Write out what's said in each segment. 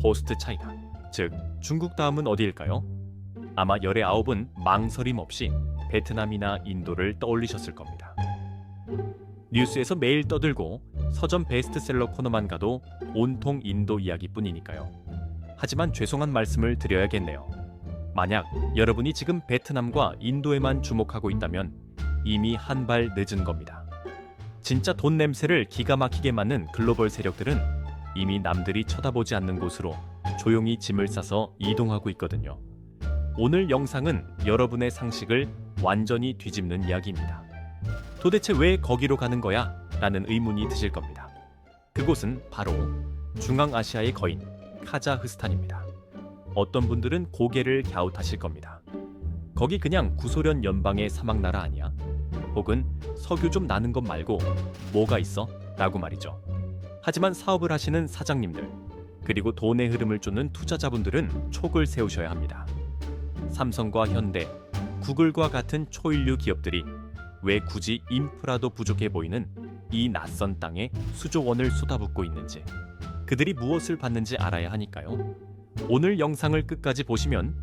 포스트 차이나, 즉 중국 다음은 어디일까요? 아마 열의 아홉은 망설임 없이 베트남이나 인도를 떠올리셨을 겁니다. 뉴스에서 매일 떠들고 서점 베스트셀러 코너만 가도 온통 인도 이야기뿐이니까요. 하지만 죄송한 말씀을 드려야겠네요. 만약 여러분이 지금 베트남과 인도에만 주목하고 있다면 이미 한 발 늦은 겁니다. 진짜 돈 냄새를 기가 막히게 맡는 글로벌 세력들은 이미 남들이 쳐다보지 않는 곳으로 조용히 짐을 싸서 이동하고 있거든요. 오늘 영상은 여러분의 상식을 완전히 뒤집는 이야기입니다. 도대체 왜 거기로 가는 거야? 라는 의문이 드실 겁니다. 그곳은 바로 중앙아시아의 거인 카자흐스탄입니다. 어떤 분들은 고개를 갸웃하실 겁니다. 거기 그냥 구소련 연방의 사막나라 아니야? 혹은 석유 좀 나는 것 말고 뭐가 있어? 라고 말이죠. 하지만 사업을 하시는 사장님들, 그리고 돈의 흐름을 쫓는 투자자분들은 촉을 세우셔야 합니다. 삼성과 현대, 구글과 같은 초일류 기업들이 왜 굳이 인프라도 부족해 보이는 이 낯선 땅에 수조 원을 쏟아붓고 있는지, 그들이 무엇을 받는지 알아야 하니까요. 오늘 영상을 끝까지 보시면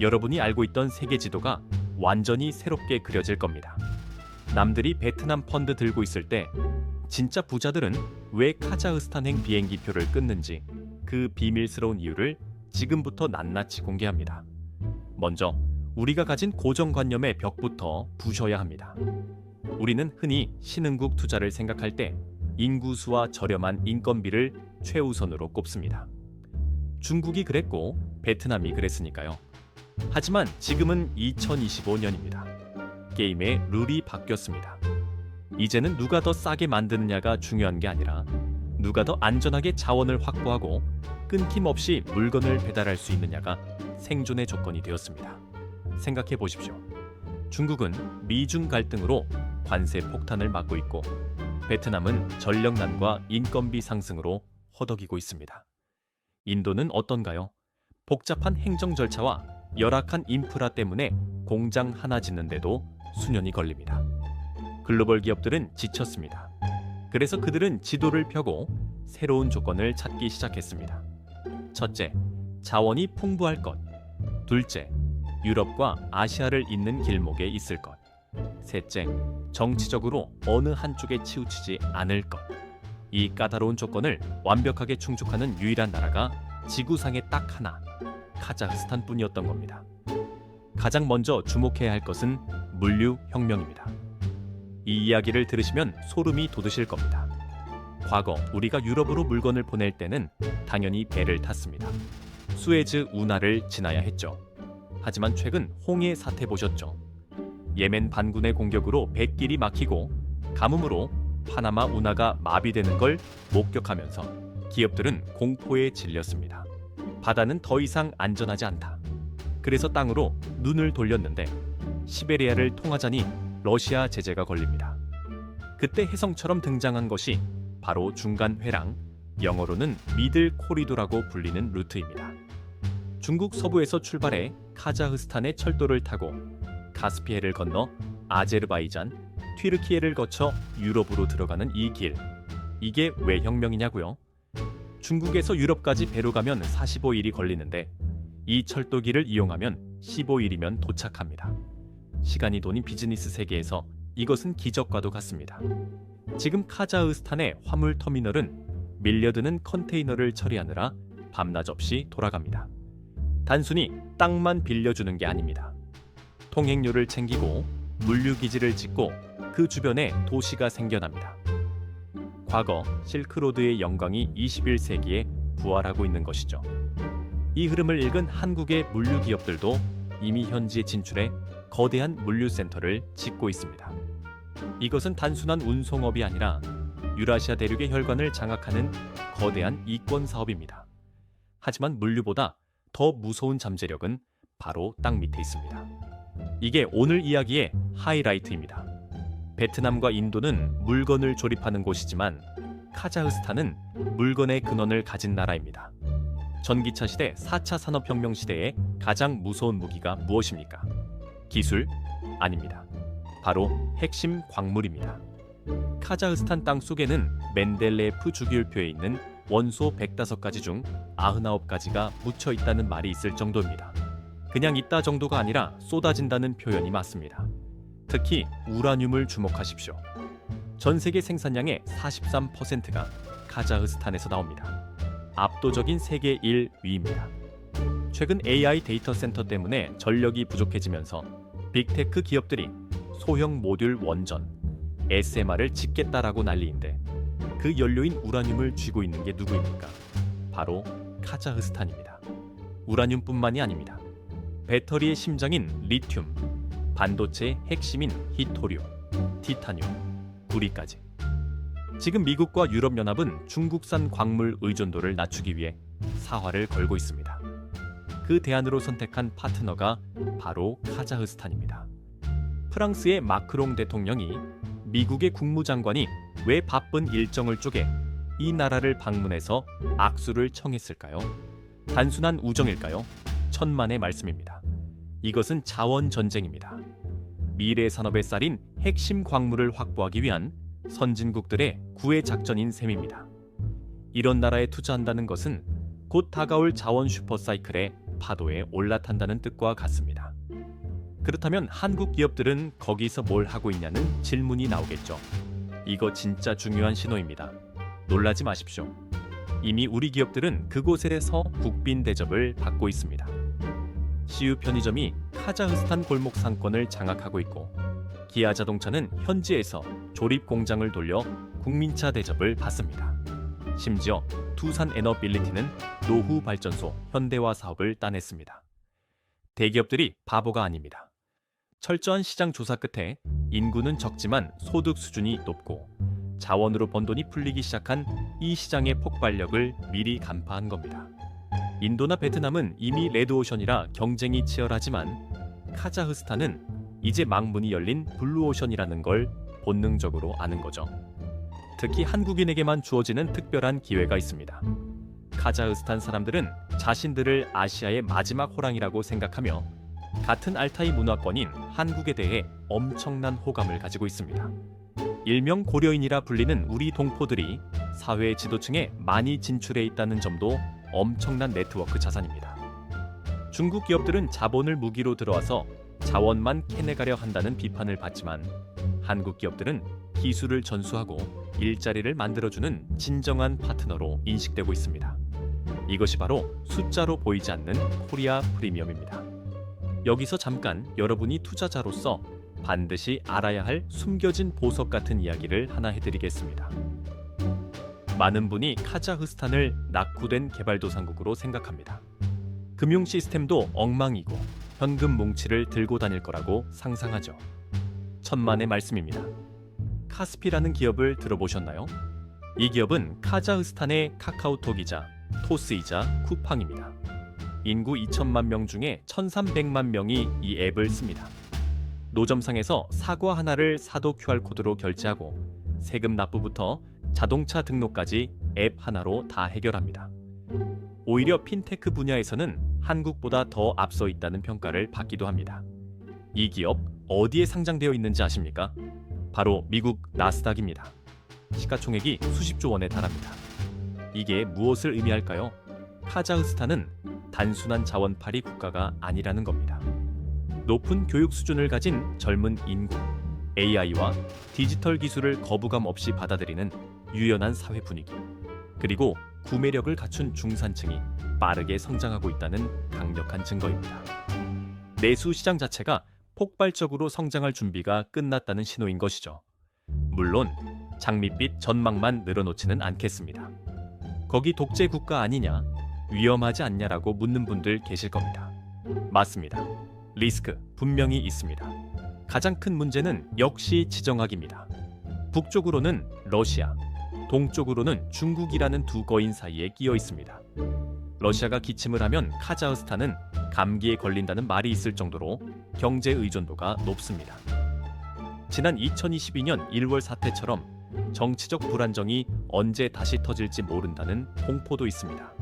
여러분이 알고 있던 세계 지도가 완전히 새롭게 그려질 겁니다. 남들이 베트남 펀드 들고 있을 때 진짜 부자들은 왜 카자흐스탄행 비행기표를 끊는지 그 비밀스러운 이유를 지금부터 낱낱이 공개합니다. 먼저 우리가 가진 고정관념의 벽부터 부셔야 합니다. 우리는 흔히 신흥국 투자를 생각할 때 인구수와 저렴한 인건비를 최우선으로 꼽습니다. 중국이 그랬고 베트남이 그랬으니까요. 하지만 지금은 2025년입니다. 게임의 룰이 바뀌었습니다. 이제는 누가 더 싸게 만드느냐가 중요한 게 아니라 누가 더 안전하게 자원을 확보하고 끊김없이 물건을 배달할 수 있느냐가 생존의 조건이 되었습니다. 생각해 보십시오. 중국은 미중 갈등으로 관세 폭탄을 맞고 있고 베트남은 전력난과 인건비 상승으로 허덕이고 있습니다. 인도는 어떤가요? 복잡한 행정 절차와 열악한 인프라 때문에 공장 하나 짓는데도 수년이 걸립니다. 글로벌 기업들은 지쳤습니다. 그래서 그들은 지도를 펴고 새로운 조건을 찾기 시작했습니다. 첫째, 자원이 풍부할 것. 둘째, 유럽과 아시아를 잇는 길목에 있을 것. 셋째, 정치적으로 어느 한쪽에 치우치지 않을 것. 이 까다로운 조건을 완벽하게 충족하는 유일한 나라가 지구상에 딱 하나, 카자흐스탄뿐이었던 겁니다. 가장 먼저 주목해야 할 것은 물류혁명입니다. 이 이야기를 들으시면 소름이 돋으실 겁니다. 과거 우리가 유럽으로 물건을 보낼 때는 당연히 배를 탔습니다. 수에즈 운하를 지나야 했죠. 하지만 최근 홍해 사태 보셨죠? 예멘 반군의 공격으로 뱃길이 막히고 가뭄으로 파나마 운하가 마비되는 걸 목격하면서 기업들은 공포에 질렸습니다. 바다는 더 이상 안전하지 않다. 그래서 땅으로 눈을 돌렸는데 시베리아를 통하자니 러시아 제재가 걸립니다. 그때 혜성처럼 등장한 것이 바로 중간회랑, 영어로는 미들 코리도라고 불리는 루트입니다. 중국 서부에서 출발해 카자흐스탄의 철도를 타고 카스피해를 건너 아제르바이잔, 튀르키예를 거쳐 유럽으로 들어가는 이 길. 이게 왜 혁명이냐고요? 중국에서 유럽까지 배로 가면 45일이 걸리는데 이 철도길을 이용하면 15일이면 도착합니다. 시간이 돈인 비즈니스 세계에서 이것은 기적과도 같습니다. 지금 카자흐스탄의 화물 터미널은 밀려드는 컨테이너를 처리하느라 밤낮 없이 돌아갑니다. 단순히 땅만 빌려주는 게 아닙니다. 통행료를 챙기고 물류기지를 짓고 그 주변에 도시가 생겨납니다. 과거 실크로드의 영광이 21세기에 부활하고 있는 것이죠. 이 흐름을 읽은 한국의 물류기업들도 이미 현지에 진출해 거대한 물류센터를 짓고 있습니다. 이것은 단순한 운송업이 아니라 유라시아 대륙의 혈관을 장악하는 거대한 이권 사업입니다. 하지만 물류보다 더 무서운 잠재력은 바로 땅 밑에 있습니다. 이게 오늘 이야기의 하이라이트입니다. 베트남과 인도는 물건을 조립하는 곳이지만 카자흐스탄은 물건의 근원을 가진 나라입니다. 전기차 시대 4차 산업혁명 시대의 가장 무서운 무기가 무엇입니까? 기술? 아닙니다. 바로 핵심 광물입니다. 카자흐스탄 땅 속에는 멘델레예프 주기율표에 있는 원소 105가지 중 99가지가 묻혀 있다는 말이 있을 정도입니다. 그냥 있다 정도가 아니라 쏟아진다는 표현이 맞습니다. 특히 우라늄을 주목하십시오. 전 세계 생산량의 43%가 카자흐스탄에서 나옵니다. 압도적인 세계 1위입니다. 최근 AI 데이터 센터 때문에 전력이 부족해지면서 빅테크 기업들이 소형 모듈 원전, SMR을 짓겠다라고 난리인데 그 연료인 우라늄을 쥐고 있는 게 누구입니까? 바로 카자흐스탄입니다. 우라늄뿐만이 아닙니다. 배터리의 심장인 리튬, 반도체의 핵심인 히토리움, 티타늄, 구리까지. 지금 미국과 유럽연합은 중국산 광물 의존도를 낮추기 위해 사활을 걸고 있습니다. 그 대안으로 선택한 파트너가 바로 카자흐스탄입니다. 프랑스의 마크롱 대통령이 미국의 국무장관이 왜 바쁜 일정을 쪼개 이 나라를 방문해서 악수를 청했을까요? 단순한 우정일까요? 천만의 말씀입니다. 이것은 자원 전쟁입니다. 미래 산업의 쌀인 핵심 광물을 확보하기 위한 선진국들의 구애 작전인 셈입니다. 이런 나라에 투자한다는 것은 곧 다가올 자원 슈퍼사이클의 파도에 올라탄다는 뜻과 같습니다. 그렇다면 한국 기업들은 거기서 뭘 하고 있냐는 질문이 나오겠죠. 이거 진짜 중요한 신호입니다. 놀라지 마십시오. 이미 우리 기업들은 그곳에서 국빈 대접을 받고 있습니다. CU 편의점이 카자흐스탄 골목 상권을 장악하고 있고 기아 자동차는 현지에서 조립 공장을 돌려 국민차 대접을 받습니다. 심지어 두산 에너빌리티는 노후 발전소 현대화 사업을 따냈습니다. 대기업들이 바보가 아닙니다. 철저한 시장 조사 끝에 인구는 적지만 소득 수준이 높고 자원으로 번 돈이 풀리기 시작한 이 시장의 폭발력을 미리 간파한 겁니다. 인도나 베트남은 이미 레드오션이라 경쟁이 치열하지만 카자흐스탄은 이제 망문이 열린 블루오션이라는 걸 본능적으로 아는 거죠. 특히 한국인에게만 주어지는 특별한 기회가 있습니다. 카자흐스탄 사람들은 자신들을 아시아의 마지막 호랑이라고 생각하며 같은 알타이 문화권인 한국에 대해 엄청난 호감을 가지고 있습니다. 일명 고려인이라 불리는 우리 동포들이 사회 지도층에 많이 진출해 있다는 점도 엄청난 네트워크 자산입니다. 중국 기업들은 자본을 무기로 들어와서 자원만 캐내가려 한다는 비판을 받지만 한국 기업들은 기술을 전수하고 일자리를 만들어주는 진정한 파트너로 인식되고 있습니다. 이것이 바로 숫자로 보이지 않는 코리아 프리미엄입니다. 여기서 잠깐 여러분이 투자자로서 반드시 알아야 할 숨겨진 보석 같은 이야기를 하나 해드리겠습니다. 많은 분이 카자흐스탄을 낙후된 개발도상국으로 생각합니다. 금융 시스템도 엉망이고 현금 뭉치를 들고 다닐 거라고 상상하죠. 천만의 말씀입니다. 카스피라는 기업을 들어보셨나요? 이 기업은 카자흐스탄의 카카오톡이자 토스이자 쿠팡입니다. 인구 2천만 명 중에 1,300만 명이 이 앱을 씁니다. 노점상에서 사과 하나를 사도 QR코드로 결제하고 세금 납부부터 자동차 등록까지 앱 하나로 다 해결합니다. 오히려 핀테크 분야에서는 한국보다 더 앞서 있다는 평가를 받기도 합니다. 이 기업 어디에 상장되어 있는지 아십니까? 바로 미국 나스닥입니다. 시가총액이 수십조 원에 달합니다. 이게 무엇을 의미할까요? 카자흐스탄은 단순한 자원팔이 국가가 아니라는 겁니다. 높은 교육 수준을 가진 젊은 인구, AI와 디지털 기술을 거부감 없이 받아들이는 유연한 사회 분위기, 그리고 구매력을 갖춘 중산층이 빠르게 성장하고 있다는 강력한 증거입니다. 내수 시장 자체가 폭발적으로 성장할 준비가 끝났다는 신호인 것이죠. 물론 장밋빛 전망만 늘어놓지는 않겠습니다. 거기 독재 국가 아니냐, 위험하지 않냐라고 묻는 분들 계실 겁니다. 맞습니다. 리스크 분명히 있습니다. 가장 큰 문제는 역시 지정학입니다. 북쪽으로는 러시아, 동쪽으로는 중국이라는 두 거인 사이에 끼어 있습니다. 러시아가 기침을 하면 카자흐스탄은 감기에 걸린다는 말이 있을 정도로 경제 의존도가 높습니다. 지난 2022년 1월 사태처럼 정치적 불안정이 언제 다시 터질지 모른다는 공포도 있습니다.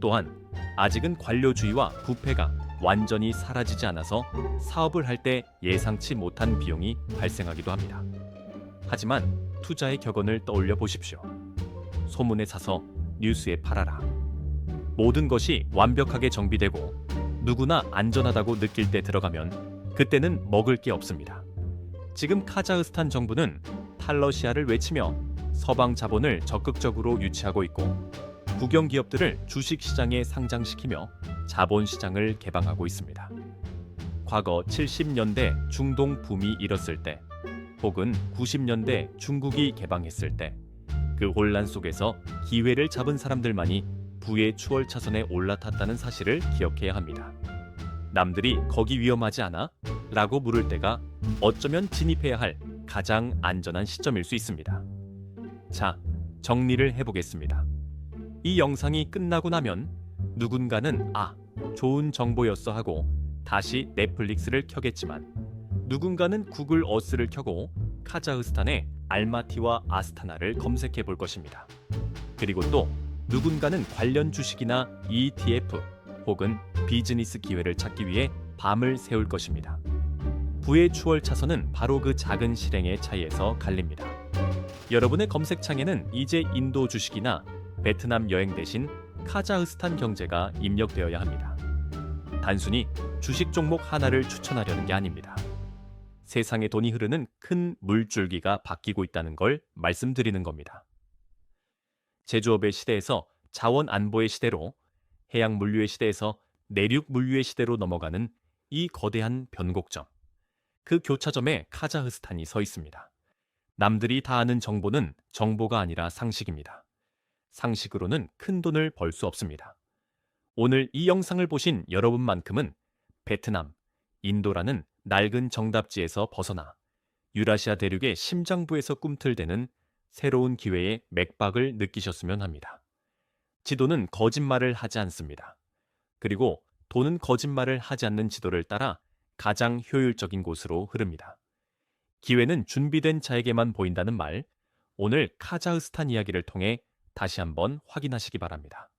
또한 아직은 관료주의와 부패가 완전히 사라지지 않아서 사업을 할 때 예상치 못한 비용이 발생하기도 합니다. 하지만 투자의 격언을 떠올려 보십시오. 소문에 사서 뉴스에 팔아라. 모든 것이 완벽하게 정비되고 누구나 안전하다고 느낄 때 들어가면 그때는 먹을 게 없습니다. 지금 카자흐스탄 정부는 탈러시아를 외치며 서방 자본을 적극적으로 유치하고 있고 국영 기업들을 주식시장에 상장시키며 자본시장을 개방하고 있습니다. 과거 70년대 중동 붐이 일었을 때 혹은 90년대 중국이 개방했을 때 그 혼란 속에서 기회를 잡은 사람들만이 부의 추월차선에 올라탔다는 사실을 기억해야 합니다. 남들이 거기 위험하지 않아? 라고 물을 때가 어쩌면 진입해야 할 가장 안전한 시점일 수 있습니다. 자, 정리를 해보겠습니다. 이 영상이 끝나고 나면 누군가는 좋은 정보였어 하고 다시 넷플릭스를 켜겠지만 누군가는 구글 어스를 켜고 카자흐스탄의 알마티와 아스타나를 검색해 볼 것입니다. 그리고 또 누군가는 관련 주식이나 ETF 혹은 비즈니스 기회를 찾기 위해 밤을 새울 것입니다. 부의 추월 차선은 바로 그 작은 실행의 차이에서 갈립니다. 여러분의 검색창에는 이제 인도 주식이나 베트남 여행 대신 카자흐스탄 경제가 입력되어야 합니다. 단순히 주식 종목 하나를 추천하려는 게 아닙니다. 세상에 돈이 흐르는 큰 물줄기가 바뀌고 있다는 걸 말씀드리는 겁니다. 제조업의 시대에서 자원 안보의 시대로, 해양 물류의 시대에서 내륙 물류의 시대로 넘어가는 이 거대한 변곡점. 그 교차점에 카자흐스탄이 서 있습니다. 남들이 다 아는 정보는 정보가 아니라 상식입니다. 상식으로는 큰 돈을 벌 수 없습니다. 오늘 이 영상을 보신 여러분만큼은 베트남, 인도라는 낡은 정답지에서 벗어나 유라시아 대륙의 심장부에서 꿈틀대는 새로운 기회의 맥박을 느끼셨으면 합니다. 지도는 거짓말을 하지 않습니다. 그리고 돈은 거짓말을 하지 않는 지도를 따라 가장 효율적인 곳으로 흐릅니다. 기회는 준비된 자에게만 보인다는 말, 오늘 카자흐스탄 이야기를 통해 다시 한번 확인하시기 바랍니다.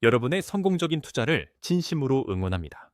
여러분의 성공적인 투자를 진심으로 응원합니다.